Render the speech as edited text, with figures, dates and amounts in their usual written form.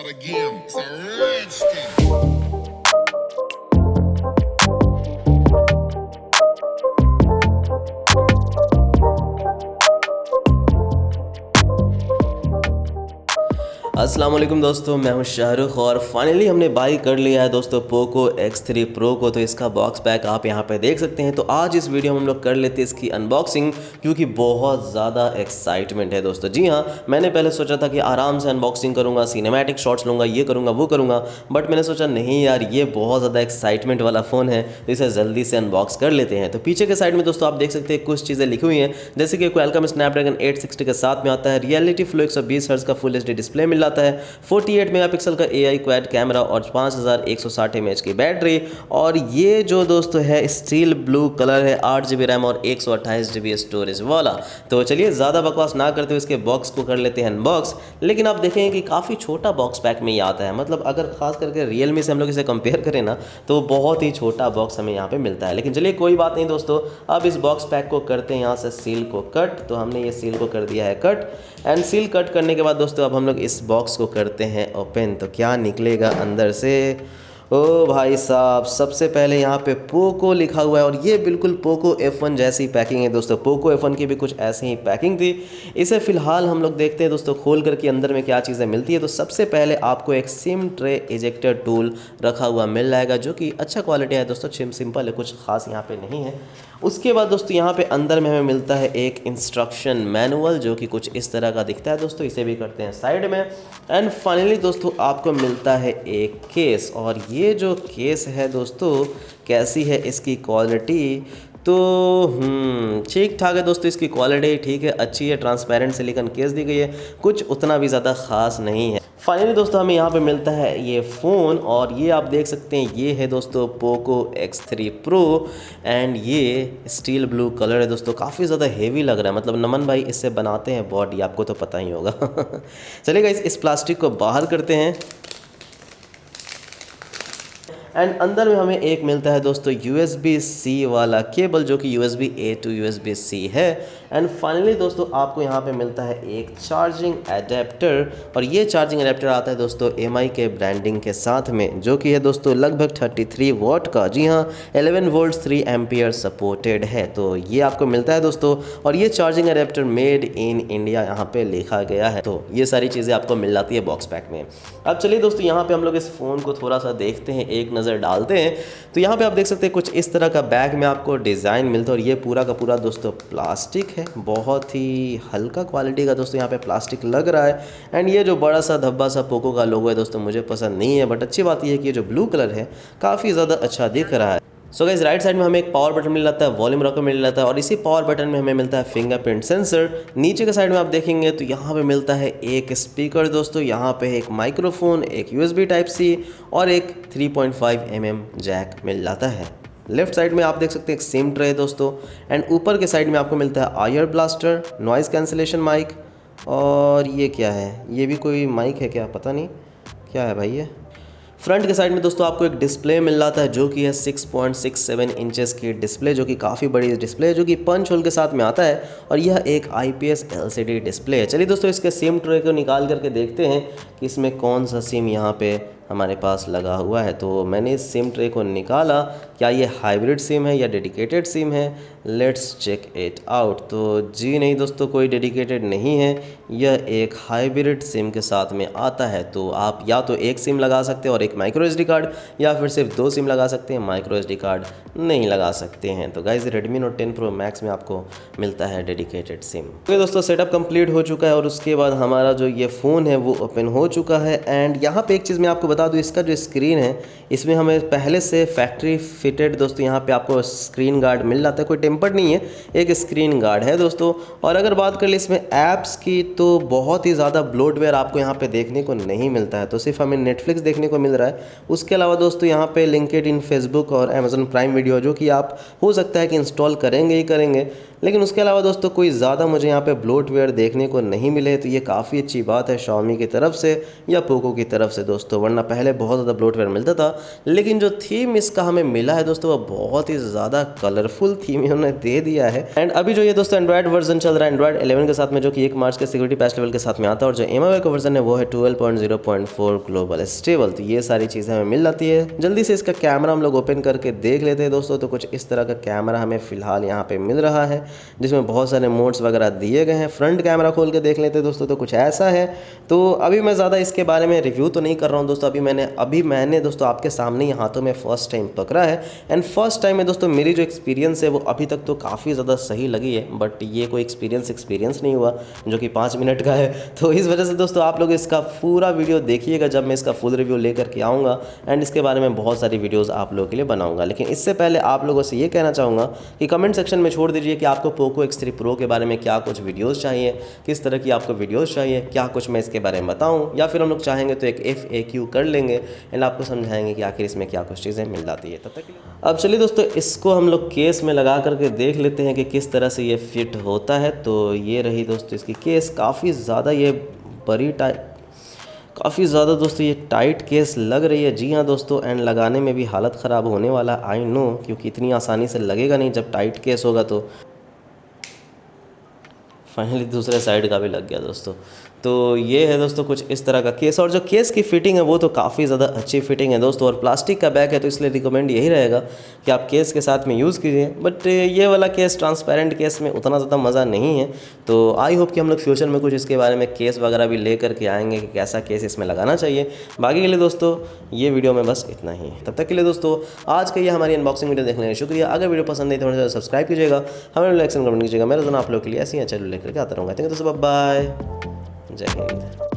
part of the game. It's a rich thing. अस्सलाम वालेकुम दोस्तों, मैं हूं शाहरुख और फाइनली हमने बाई कर लिया है दोस्तों पोको X3 Pro को। तो इसका बॉक्स पैक आप यहां पे देख सकते हैं। तो आज इस वीडियो में हम लोग कर लेते हैं इसकी अनबॉक्सिंग, क्योंकि बहुत ज़्यादा एक्साइटमेंट है दोस्तों। जी हाँ, मैंने पहले सोचा था कि आराम से अनबॉक्सिंग करूँगा, सिनेमैटिक शॉट्स लूँगा, ये करूँगा वो करूँगा, बट मैंने सोचा नहीं यार, ये बहुत ज़्यादा एक्साइटमेंट वाला फ़ोन है, तो इसे जल्दी से अनबॉक्स कर लेते हैं। तो पीछे के साइड में दोस्तों आप देख सकते हैं कुछ चीज़ें लिखी हुई हैं, जैसे कि वेलकम स्नैपड्रैगन 860 के साथ में आता है, रियलिटी फ्लो 120 हर्ट्ज का फुल HD डिस्प्ले मिल जाता है, 48 मेगापिक्सल का AI क्वाड कैमरा और 5160 mAh की बैटरी। और ये जो दोस्तों है स्टील ब्लू कलर है, 8GB रैम और 128GB स्टोरेज वाला। तो चलिए ज़्यादा बकवास ना करते हुए इसके बॉक्स को कर लेते हैं अनबॉक्स। लेकिन आप देखेंगे कि काफ़ी छोटा बॉक्स पैक में ये आता है, मतलब अगर खास करके रियलमी से हम लोग इसे कंपेयर करें ना, तो बहुत ही छोटा बॉक्स हमें यहाँ पे मिलता है। लेकिन चलिए कोई बात नहीं दोस्तों, अब इस बॉक्स पैक को करते हैं यहाँ से सील को कट। तो हमने ये सील को कर दिया है कट, एंड सील कट करने के बाद दोस्तों अब हम लोग इस बॉक्स को करते हैं ओपन। तो क्या निकलेगा अंदर से? ओ भाई साहब, सबसे पहले यहाँ पे पोको लिखा हुआ है और ये बिल्कुल पोको F1 जैसी पैकिंग है दोस्तों। पोको F1 की भी कुछ ऐसी ही पैकिंग थी। इसे फ़िलहाल हम लोग देखते हैं दोस्तों खोल करके अंदर में क्या चीज़ें मिलती है। तो सबसे पहले आपको एक सिम ट्रे इजेक्टर टूल रखा हुआ मिल जाएगा, जो कि अच्छा क्वालिटी है दोस्तों, सिंपल है, कुछ खास यहाँ पे नहीं है। उसके बाद दोस्तों यहाँ पे अंदर में हमें मिलता है एक इंस्ट्रक्शन मैनुअल, जो कि कुछ इस तरह का दिखता है दोस्तों। इसे भी करते हैं साइड में। एंड फाइनली दोस्तों आपको मिलता है एक केस, और ये जो केस है दोस्तों, कैसी है इसकी क्वालिटी? तो ठीक ठाक है दोस्तों, इसकी क्वालिटी ठीक है, अच्छी है, ट्रांसपेरेंट सिलिकॉन केस दी गई है, कुछ उतना भी ज़्यादा ख़ास नहीं है। फाइनली दोस्तों हमें यहाँ पे मिलता है ये फ़ोन, और ये आप देख सकते हैं ये है दोस्तों पोको X3 Pro, एंड ये स्टील ब्लू कलर है दोस्तों। काफ़ी ज़्यादा हेवी लग रहा है, मतलब नमन भाई इससे बनाते हैं बॉडी, आपको तो पता ही होगा। चलिएगा इस प्लास्टिक को बाहर करते हैं। एंड अंदर में हमें एक मिलता है दोस्तों USB-C वाला केबल, जो कि USB-A to USB-C है। एंड फाइनली दोस्तों आपको यहाँ पे मिलता है एक चार्जिंग एडेप्टर, और ये चार्जिंग एडेप्टर आता है दोस्तों MI के ब्रांडिंग के साथ में, जो कि है दोस्तों लगभग 33 वॉट का। जी हाँ, 11 वोल्ट 3 एम्पियर सपोर्टेड है। तो ये आपको मिलता है दोस्तों, और ये charging adapter made in India यहाँ पे लिखा गया है। तो ये सारी चीज़ें आपको मिल जाती है बॉक्स पैक में। अब चलिए दोस्तों यहाँ पे हम लोग इस फ़ोन को थोड़ा सा देखते हैं, एक नज़र डालते हैं। तो यहाँ पे आप देख सकते हैं कुछ इस तरह का बैग में आपको डिज़ाइन मिलता है, और ये पूरा का पूरा दोस्तों प्लास्टिक है, बहुत ही हल्का क्वालिटी का दोस्तों यहाँ पे प्लास्टिक लग रहा है। एंड ये जो बड़ा सा धब्बा सा पोको का लोगो है दोस्तों, मुझे पसंद नहीं है, बट अच्छी बात यह है कि ये जो ब्लू कलर है काफ़ी ज़्यादा अच्छा दिख रहा है। सो गाइस, राइट साइड में हमें एक पावर बटन मिल जाता है, वॉल्यूम रॉकर मिल जाता है, और इसी पावर बटन में हमें मिलता है फिंगरप्रिंट सेंसर। नीचे के साइड में आप देखेंगे तो यहाँ पे मिलता है एक स्पीकर दोस्तों, यहाँ पे एक माइक्रोफोन, एक USB Type-C और एक 3.5 mm जैक मिल जाता है। लेफ्ट साइड में आप देख सकते हैं एक सिम ट्रे है दोस्तों, एंड ऊपर के साइड में आपको मिलता है आयर ब्लास्टर, नॉइज़ कैंसिलेशन माइक, और ये क्या है? ये भी कोई माइक है क्या? पता नहीं क्या है भाई ये। फ्रंट के साइड में दोस्तों आपको एक डिस्प्ले मिल जाता है, जो कि है 6.67 इंचेस की डिस्प्ले, जो कि काफ़ी बड़ी डिस्प्ले है, जो कि पंच होल के साथ में आता है, और यह एक IPS LCD डिस्प्ले है। चलिए दोस्तों इसके सिम ट्रे को निकाल करके देखते हैं कि इसमें कौन सा सिम यहाँ पे हमारे पास लगा हुआ है। तो मैंने इस सिम ट्रे को निकाला, क्या ये हाइब्रिड सिम है या डेडिकेटेड सिम है? Let's check it out. तो जी नहीं दोस्तों, कोई डेडिकेटेड नहीं है, यह एक हाइब्रिड सिम के साथ में आता है। तो आप या तो एक सिम लगा सकते हैं और एक माइक्रो SD कार्ड, या फिर सिर्फ 2 सिम लगा सकते हैं, माइक्रो SD कार्ड नहीं लगा सकते हैं। तो guys Redmi note 10 Pro Max में आपको मिलता है डेडिकेटेड सिम। तो दोस्तों सेटअप कंप्लीट हो चुका है, और उसके बाद हमारा जो ये फ़ोन है वो ओपन हो चुका है। एंड यहाँ पे एक चीज़ मैं आपको बता दूँ, इसका जो स्क्रीन है इसमें हमें पहले से फैक्ट्री फिटेड दोस्तों यहाँ पे आपको स्क्रीन गार्ड मिल जाता है, कोई टेम्पर्ड नहीं है, एक स्क्रीन गार्ड है दोस्तों। और अगर बात कर ले इसमें ऐप्स की, तो बहुत ही ज़्यादा ब्लोटवेयर आपको यहाँ पे देखने को नहीं मिलता है, तो सिर्फ हमें नेटफ्लिक्स देखने को मिल रहा है। उसके अलावा दोस्तों यहाँ पे लिंक्डइन, फेसबुक और अमेजन प्राइम वीडियो, जो कि आप हो सकता है कि इंस्टॉल करेंगे ही करेंगे, लेकिन उसके अलावा दोस्तों कोई ज़्यादा मुझे यहाँ पे ब्लोटवेयर देखने को नहीं मिले, तो ये काफ़ी अच्छी बात है Xiaomi की तरफ से या पोको की तरफ से दोस्तों, वरना पहले बहुत ज़्यादा ब्लोटवेयर मिलता था। लेकिन जो थीम इसका हमें मिला है दोस्तों, वो बहुत ही ज़्यादा कलरफुल थीम इन्होंने दे दिया है। एंड अभी जो ये दोस्तों एंड्रॉइड वर्जन चल रहा है एंड्रॉइड 11 के साथ में, जो कि 1 मार्च के सिक्योरिटी पैच लेवल के साथ में आता है, और जो MIUI का वर्जन है वो है 12.0.4 ग्लोबल स्टेबल। तो ये सारी चीज़ें हमें मिल जाती है। जल्दी से इसका कैमरा हम लोग ओपन करके देख लेते हैं दोस्तों। तो कुछ इस तरह का कैमरा हमें फ़िलहाल यहाँ पे मिल रहा है, जिसमें बहुत सारे मोड्स वगैरह दिए गए हैं। फ्रंट कैमरा खोल के देख लेते हैं दोस्तों, तो कुछ ऐसा है। तो अभी मैं ज़्यादा इसके बारे में रिव्यू तो नहीं कर रहा हूँ दोस्तों, अभी मैंने दोस्तों आपके सामने ही हाथों में फ़र्स्ट टाइम पकड़ा है। एंड फर्स्ट टाइम में दोस्तों मेरी जो एक्सपीरियंस है वो अभी तक तो काफ़ी ज़्यादा सही लगी है, बट ये कोई एक्सपीरियंस नहीं हुआ जो कि 5 मिनट का है। तो इस वजह से दोस्तों आप लोग इसका पूरा वीडियो देखिएगा जब मैं इसका फुल रिव्यू लेकर के आऊँगा, एंड इसके बारे में बहुत सारी वीडियोज़ आप लोगों के लिए बनाऊँगा। लेकिन इससे पहले आप लोगों से ये कहना चाहूँगा कि कमेंट सेक्शन में छोड़ दीजिए कि आपको पोको X3 Pro के बारे में क्या कुछ वीडियोज़ चाहिए, किस तरह की आपको वीडियोज़ चाहिए, क्या कुछ मैं इसके बारे में बताऊँ, या फिर हम लोग चाहेंगे तो एक FAQ कर लेंगे एंड आपको समझाएंगे कि आखिर इसमें क्या कुछ चीज़ें मिल जाती है। तब तक अब चलिए दोस्तों इसको हम लोग केस में लगा करके देख लेते हैं कि किस तरह से ये फिट होता है। तो ये रही दोस्तों इसकी केस, काफ़ी ज़्यादा ये बड़ी काफ़ी ज़्यादा दोस्तों ये टाइट केस लग रही है। जी हाँ दोस्तों, एंड लगाने में भी हालत ख़राब होने वाला आई नो, क्योंकि इतनी आसानी से लगेगा नहीं जब टाइट केस होगा। तो फाइनली दूसरे साइड का भी लग गया दोस्तों। तो ये है दोस्तों कुछ इस तरह का केस, और जो केस की फ़िटिंग है वो तो काफ़ी ज़्यादा अच्छी फिटिंग है दोस्तों। और प्लास्टिक का बैग है तो इसलिए रिकमेंड यही रहेगा कि आप केस के साथ में यूज़ कीजिए। बट ये वाला केस ट्रांसपेरेंट केस में उतना ज़्यादा मज़ा नहीं है। तो आई होप कि हम लोग फ्यूचर में कुछ इसके बारे में केस वगैरह भी ले करके आएंगे कि कैसा केस इसमें लगाना चाहिए। बाकी के लिए दोस्तों ये वीडियो में बस इतना ही। तब तक के लिए दोस्तों आज के ये हमारी अनबॉक्सिंग वीडियो देखने का शुक्रिया। अगर वीडियो पसंद आई तो सब्सक्राइब कीजिएगा, हमें लाइक कमेंट कीजिएगा। मैं रोज़ाना आप लोग के लिए ऐसी अच्छा लेकर के आता रहूँगा। थैंक यू दोस्तों, बाय, जय हिंद।